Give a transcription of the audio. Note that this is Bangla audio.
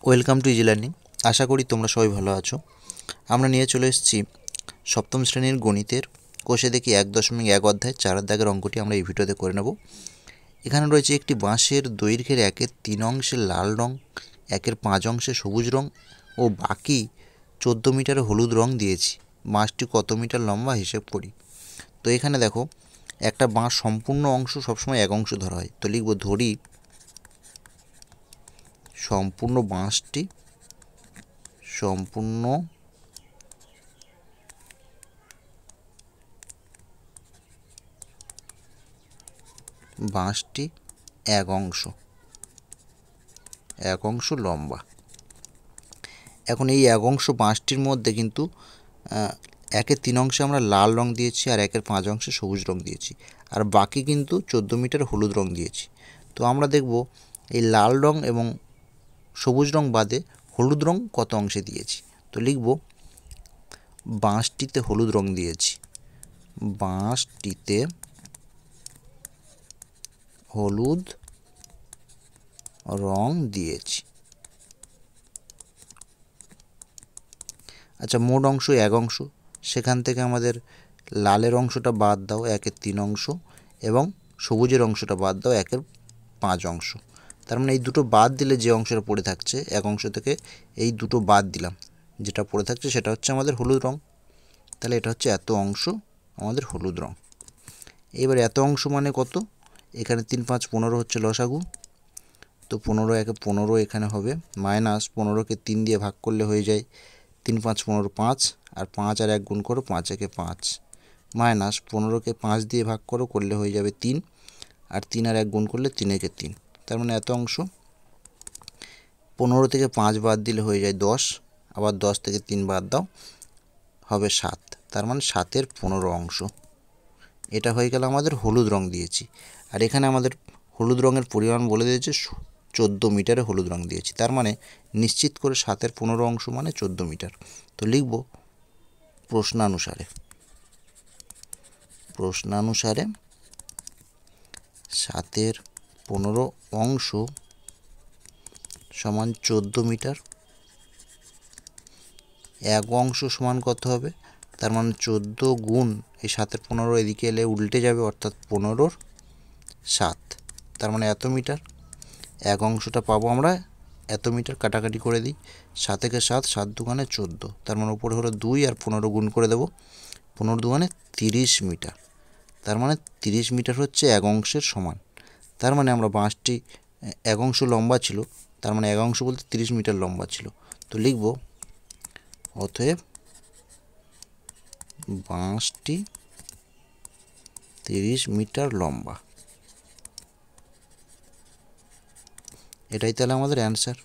Welcome to easy learning. আশা করি তোমরা সবাই ভালো আছো। আমরা নিয়ে চলে এসেছি সপ্তম শ্রেণীর গণিতের কোষে দেখি 1.1 অধ্যায় 4 দাগের অঙ্কটি আমরা এই ভিডিওতে করে নেব। এখানে রয়েছে একটি বাঁশের দৈর্ঘ্যের 1/3 অংশে লাল রং, 1/5 অংশে সবুজ রং ও বাকি 14 মিটারে হলুদ রং দিয়েছি। বাঁশটি কত মিটার লম্বা হিসেব করি। তো এখানে দেখো, একটা বাঁশ সম্পূর্ণ অংশ সবসময় এক অংশ ধরা হয়। তো লিখব ধরি সম্পূর্ণ বাঁশটি এক অংশ লম্বা। এখন এই এক অংশ বাঁশটির মধ্যে কিন্তু 1/3 অংশে আমরা লাল রং দিয়েছি আর 1/5 অংশে সবুজ রং দিয়েছি, আর বাকি কিন্তু 14 মিটার হলুদ রং দিয়েছি। তো আমরা দেখব এই লাল রং এবং সবুজ রং বাদে হলুদ রং কত অংশে দিয়েছি। তো লিখব বাঁশটিতে হলুদ রং দিয়েছি, বাঁশটিতে হলুদ রং দিয়েছি। আচ্ছা, মোট অংশ এক অংশ, সেখান থেকে আমাদের লালের অংশটা বাদ দাও 1/3 অংশ এবং সবুজের অংশটা বাদ দাও 1/5 অংশ। তার মানে এই দুটো বাদ দিলে যে অংশটা পড়ে থাকছে এক অংশ থেকে, এই দুটো বাদ দিলাম, যেটা পড়ে থাকছে সেটা হচ্ছে আমাদের হলুদ রং। তাহলে এটা হচ্ছে এত অংশ আমাদের হলুদ রং। এবার এত অংশ মানে কত? এখানে 3 5 15 হচ্ছে লসাগু। তো 15 একে 15 এখানে হবে, মাইনাস 15কে 3 দিয়ে ভাগ করলে হয়ে যায় 3 5 15 5, আর 5 আর 1 গুণ করো, 5 একে 5, মাইনাস 15কে 5 দিয়ে ভাগ করলে হয়ে যাবে 3, আর 3 আর 1 গুণ করলে 3 একে 3। তার মানে এত অংশ। 15 থেকে 5 বাদ দিলে হয়ে যায় 10, আবার 10 থেকে 3 বাদ দাও, হবে 7। তার মানে 7-এর 15 অংশ। এটা হয়ে গেল আমাদের হলুদ রং দিয়েছি। আর এখানে আমাদের হলুদ রঙের পরিমাণ বলে দিয়েছে 14 মিটারে হলুদ রং দিয়েছি। তার মানে নিশ্চিত করে 7-এর 15 অংশ মানে 14 মিটার। তো লিখব প্রশ্নানুসারে 7-এর 15 অংশ সমান 14 মিটার। এক অংশ সমান কত হবে? তার মানে 14 গুণ এই 7-এর 15 এদিকে এলে উল্টে যাবে, অর্থাৎ 15-র 7। তার মানে এত মিটার। এক অংশটা পাবো আমরা এত মিটার, কাটাকাটি করে দিই, 7 একে 7, 7 দুগুণে 14, তার মানে উপরে হলো 2 আর 15 গুণ করে দেবো, 15 দুগুণে 30 মিটার। তার মানে 30 মিটার হচ্ছে এক অংশের সমান। তার মানে আমরা বাঁশটি এক অংশ লম্বা ছিল, তার মানে এক অংশ বলতে 30 মিটার লম্বা ছিল। তো লিখব অতএব বাঁশটি 30 মিটার লম্বা। এটাই তাহলে আমাদের অ্যান্সার।